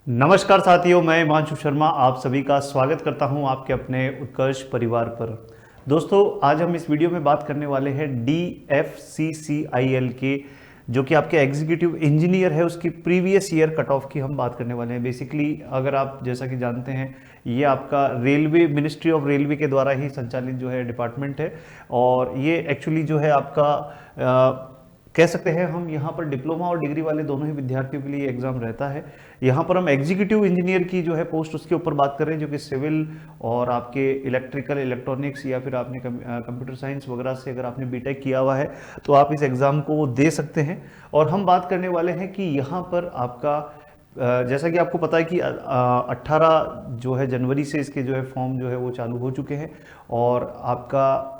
नमस्कार साथियों, मैं हिमांशु शर्मा आप सभी का स्वागत करता हूं आपके अपने उत्कर्ष परिवार पर। दोस्तों, आज हम इस वीडियो में बात करने वाले हैं DFCCIL के जो कि आपके एग्जीक्यूटिव इंजीनियर है उसकी प्रीवियस ईयर कट ऑफ की हम बात करने वाले हैं। बेसिकली अगर आप जैसा कि जानते हैं, ये आपका रेलवे मिनिस्ट्री ऑफ रेलवे के द्वारा ही संचालित जो है डिपार्टमेंट है और ये एक्चुअली जो है आपका कह सकते हैं हम यहाँ पर डिप्लोमा और डिग्री वाले दोनों ही विद्यार्थियों के लिए एग्जाम रहता है। यहाँ पर हम एग्जीक्यूटिव इंजीनियर की जो है पोस्ट उसके ऊपर बात कर रहे हैं, जो कि सिविल और आपके इलेक्ट्रिकल इलेक्ट्रॉनिक्स या फिर आपने कंप्यूटर साइंस वगैरह से अगर आपने बीटेक किया हुआ है तो आप इस एग्ज़ाम को दे सकते हैं। और हम बात करने वाले हैं कि यहाँ पर आपका जैसा कि आपको पता है कि 18 जो है जनवरी से इसके जो है फॉर्म जो है वो चालू हो चुके हैं और आपका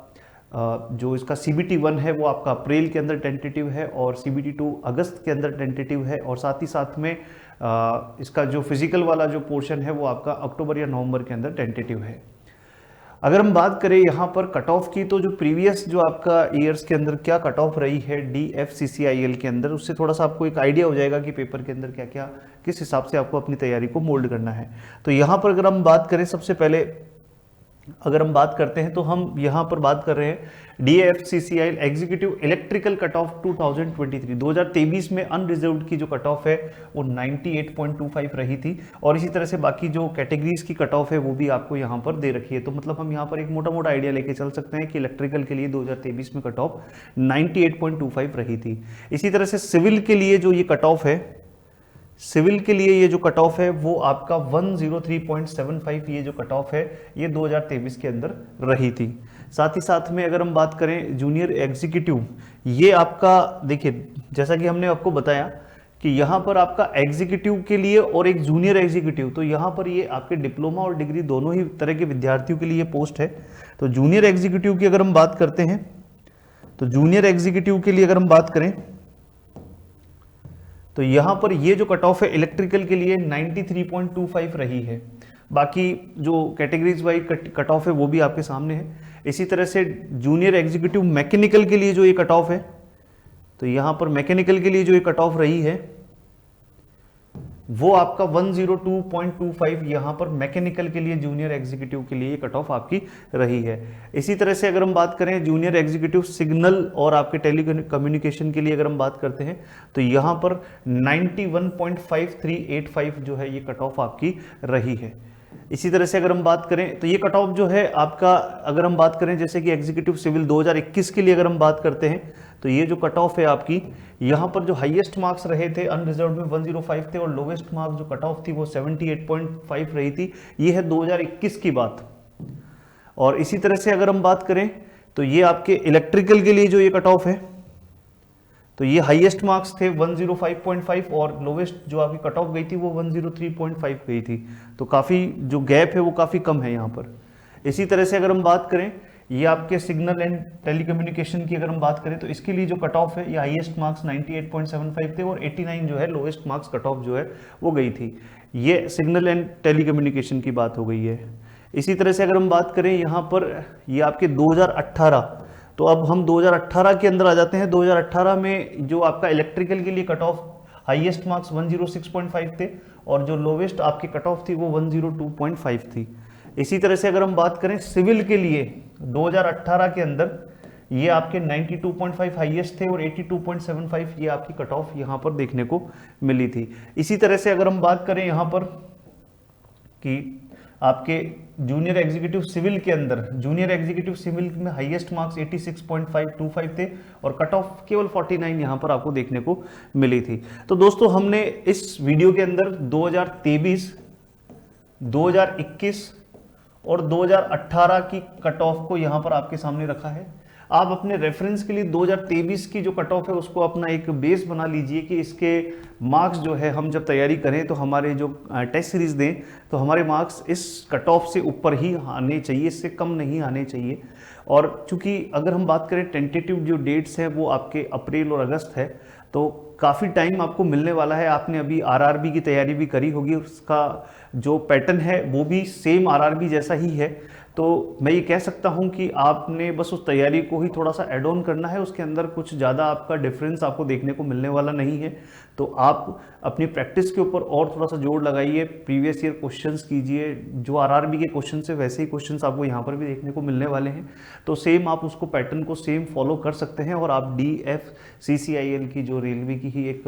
जो इसका CBT 1 है वो आपका अप्रैल के अंदर टेंटेटिव है और CBT 2 अगस्त के अंदर टेंटेटिव है और साथ ही साथ में इसका जो फिजिकल वाला जो पोर्शन है वो आपका अक्टूबर या नवंबर के अंदर टेंटेटिव है। अगर हम बात करें यहाँ पर कट ऑफ की, तो जो प्रीवियस जो आपका ईयर्स के अंदर क्या कट ऑफ रही है DFCCIL के अंदर, उससे थोड़ा सा आपको एक आइडिया हो जाएगा कि पेपर के अंदर क्या क्या किस हिसाब से आपको अपनी तैयारी को मोल्ड करना है। तो यहाँ पर अगर हम बात करें, सबसे पहले अगर हम बात करते हैं तो हम यहाँ पर बात कर रहे हैं DFCCIL executive electrical cut off 2023 में अनरिजर्व्ड की जो कट ऑफ है वो 98.25 रही थी और इसी तरह से बाकी जो कैटेगरीज की कट ऑफ है वो भी आपको यहाँ पर दे रखी है। तो मतलब हम यहाँ पर एक मोटा मोटा आइडिया लेके चल सकते हैं कि इलेक्ट्रिकल के लिए 2023 में कट ऑफ 98.25 रही थी। इसी तरह से सिविल के लिए जो ये कट ऑफ है, सिविल के लिए ये जो कट ऑफ है वो आपका 103.75 ये जो कट ऑफ है ये 2023 के अंदर रही थी। साथ ही साथ में अगर हम बात करें जूनियर एग्जीक्यूटिव, ये आपका देखिए जैसा कि हमने आपको बताया कि यहाँ पर आपका एग्जीक्यूटिव के लिए और एक जूनियर एग्जीक्यूटिव, तो यहाँ पर ये आपके डिप्लोमा और डिग्री दोनों ही तरह के विद्यार्थियों के लिए पोस्ट है। तो जूनियर एग्जीक्यूटिव की अगर हम बात करते हैं तो जूनियर एग्जीक्यूटिव के लिए अगर हम बात करें तो यहां पर ये जो कट ऑफ है इलेक्ट्रिकल के लिए 93.25 रही है। बाकी जो कैटेगरीज वाइज कट ऑफ है वो भी आपके सामने है। इसी तरह से जूनियर एग्जीक्यूटिव मैकेनिकल के लिए जो ये कट ऑफ है, तो यहां पर मैकेनिकल के लिए जो ये कट ऑफ रही है वो आपका 102.25 यहां पर मैकेनिकल के लिए जूनियर एग्जीक्यूटिव के लिए कट ऑफ आपकी रही है। इसी तरह से अगर हम बात करें जूनियर एग्जीक्यूटिव सिग्नल और आपके टेली कम्युनिकेशन के लिए अगर हम बात करते हैं तो यहां पर 91.5385 जो है ये कट ऑफ आपकी रही है। इसी तरह से अगर हम बात करें तो ये कट ऑफ जो है आपका, अगर हम बात करें जैसे कि एग्जीक्यूटिव सिविल 2021 के लिए अगर हम बात करते हैं तो ये जो कट ऑफ है आपकी, यहाँ पर जो हाईएस्ट मार्क्स रहे थे अनरिजर्व में 105 थे और लोवेस्ट मार्क्स जो कट ऑफ थी वो 78.5 रही थी। ये है 2021 की बात। और इसी तरह से अगर हम बात करें तो ये आपके इलेक्ट्रिकल के लिए जो ये कट ऑफ है, तो ये हाईएस्ट मार्क्स थे 105.5 और लोवेस्ट जो आपकी कट ऑफ गई थी वो 103.5 गई थी। तो काफ़ी जो गैप है वो काफ़ी कम है यहाँ पर। इसी तरह से अगर हम बात करें ये आपके सिग्नल एंड टेलीकम्युनिकेशन की अगर हम बात करें तो इसके लिए जो कट ऑफ है ये हाईएस्ट मार्क्स 98.75 थे और 89 जो है लोवेस्ट मार्क्स कट ऑफ जो है वो गई थी। ये सिग्नल एंड टेलीकम्युनिकेशन की बात हो गई है। इसी तरह से अगर हम बात करें यहाँ पर ये आपके 2018, तो अब हम 2018 के अंदर आ जाते हैं। 2018 में जो आपका इलेक्ट्रिकल के लिए कट ऑफ हाईएस्ट मार्क्स 106.5 थे और जो लोवेस्ट आपकी कट ऑफ थी वो 102.5 थी। इसी तरह से अगर हम बात करें सिविल के लिए 2018 के अंदर ये आपके 92.5 हाईएस्ट थे और 82.75 ये आपकी कट ऑफ यहाँ पर देखने को मिली थी। इसी तरह से अगर हम बात करें यहाँ पर कि आपके जूनियर एग्जीक्यूटिव सिविल के अंदर, जूनियर एग्जीक्यूटिव सिविल में हाईएस्ट मार्क्स 86.525 थे और कट ऑफ केवल 49 यहाँ पर आपको देखने को मिली थी। तो दोस्तों, हमने इस वीडियो के अंदर 2023, 2021 और 2018 की कट ऑफ को यहाँ पर आपके सामने रखा है। आप अपने रेफरेंस के लिए 2023 की जो कट ऑफ है उसको अपना एक बेस बना लीजिए कि इसके मार्क्स जो है हम जब तैयारी करें तो हमारे जो टेस्ट सीरीज दें तो हमारे मार्क्स इस कट ऑफ से ऊपर ही आने चाहिए, इससे कम नहीं आने चाहिए। और चूंकि अगर हम बात करें टेंटेटिव जो डेट्स हैं वो आपके अप्रैल और अगस्त है, तो काफ़ी टाइम आपको मिलने वाला है। आपने अभी आरआरबी की तैयारी भी करी होगी, उसका जो पैटर्न है वो भी सेम आरआरबी जैसा ही है। तो मैं ये कह सकता हूँ कि आपने बस उस तैयारी को ही थोड़ा सा ऐड ऑन करना है, उसके अंदर कुछ ज़्यादा आपका डिफरेंस आपको देखने को मिलने वाला नहीं है। तो आप अपनी प्रैक्टिस के ऊपर और थोड़ा सा जोर लगाइए, प्रीवियस ईयर क्वेश्चंस कीजिए, जो आरआरबी के क्वेश्चन है वैसे ही क्वेश्चंस आपको यहाँ पर भी देखने को मिलने वाले हैं। तो सेम आप उसको पैटर्न को सेम फॉलो कर सकते हैं और आप DFCCIL की जो रेलवे की ही एक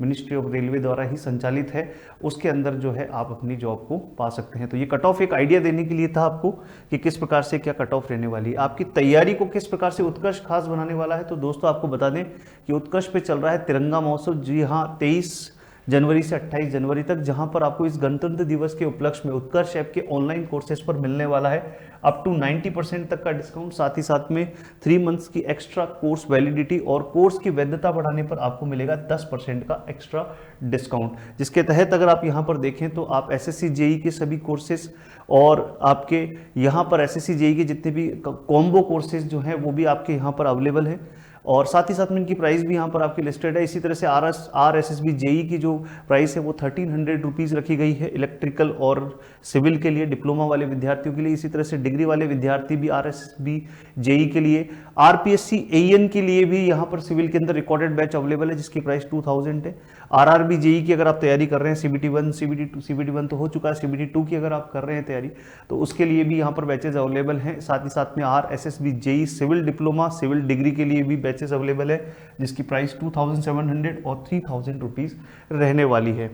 मिनिस्ट्री ऑफ रेलवे द्वारा ही संचालित है, उसके अंदर जो है आप अपनी जॉब को पा सकते हैं। तो ये कट ऑफ एक आइडिया देने के लिए था आपको कि किस प्रकार से क्या कट ऑफ रहने वाली है, आपकी तैयारी को किस प्रकार से उत्कर्ष खास बनाने वाला है। तो दोस्तों आपको बता दें कि उत्कर्ष पे चल रहा है तिरंगा महोत्सव, जी हाँ 23 जनवरी से 28 जनवरी तक, जहां पर आपको इस गणतंत्र दिवस के उपलक्ष्य में उत्कर्ष ऐप के ऑनलाइन कोर्सेज पर मिलने वाला है अप टू 90% तक का डिस्काउंट, साथ ही साथ में 3 मंथ्स की एक्स्ट्रा कोर्स वैलिडिटी और कोर्स की वैधता बढ़ाने पर आपको मिलेगा 10% का एक्स्ट्रा डिस्काउंट, जिसके तहत अगर आप यहां पर देखें तो आप SSC JEE के सभी कोर्सेज और आपके यहां पर SSC JEE के जितने भी कॉम्बो कोर्सेज जो हैं वो भी आपके यहां पर अवेलेबल है और साथ ही साथ में इनकी प्राइस भी यहाँ पर आपकी लिस्टेड है। इसी तरह से RSSB JEE की जो प्राइस है वो 1300 रुपीज़ रखी गई है इलेक्ट्रिकल और सिविल के लिए, डिप्लोमा वाले विद्यार्थियों के लिए। इसी तरह से डिग्री वाले विद्यार्थी भी RSSB JEE के लिए, RPSC AN के लिए भी यहाँ पर सिविल के अंदर रिकॉर्डेड बैच अवेलेबल है जिसकी प्राइस 2000 है। RRB JEE की अगर आप तैयारी कर रहे हैं, CBT1 तो हो चुका है, CBT2 की अगर आप कर रहे हैं तैयारी तो उसके लिए भी यहाँ पर बैचेज अवेलेबल हैं। साथ ही साथ में RSSB JEE civil diploma civil degree के लिए भी बैचेस अवेलेबल है जिसकी प्राइस 2700 और 3000 रुपीज रहने वाली है।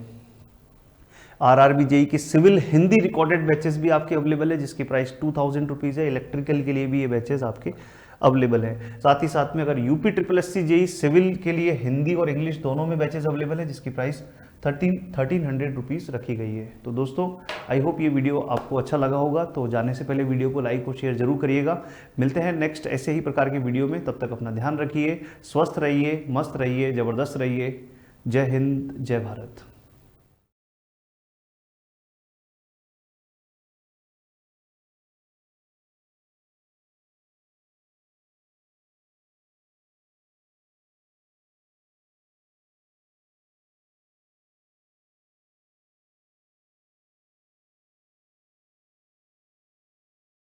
RRB JEE के सिविल हिंदी रिकॉर्डेड बैचेस भी आपके अवेलेबल है जिसकी प्राइस 2000 रुपीज है। इलेक्ट्रिकल के लिए भी ये बैचेस आपके अवेलेबल है। साथ ही साथ में अगर UPSSC JEE सिविल के लिए हिंदी और इंग्लिश दोनों में बैचेस अवेलेबल है जिसकी प्राइस 1300 रुपीज़ रखी गई है। तो दोस्तों आई होप ये वीडियो आपको अच्छा लगा होगा, तो जाने से पहले वीडियो को लाइक और शेयर जरूर करिएगा। मिलते हैं नेक्स्ट ऐसे ही प्रकार के वीडियो में, तब तक अपना ध्यान रखिए, स्वस्थ रहिए, मस्त रहिए, ज़बरदस्त रहिए। जय हिंद, जय भारत।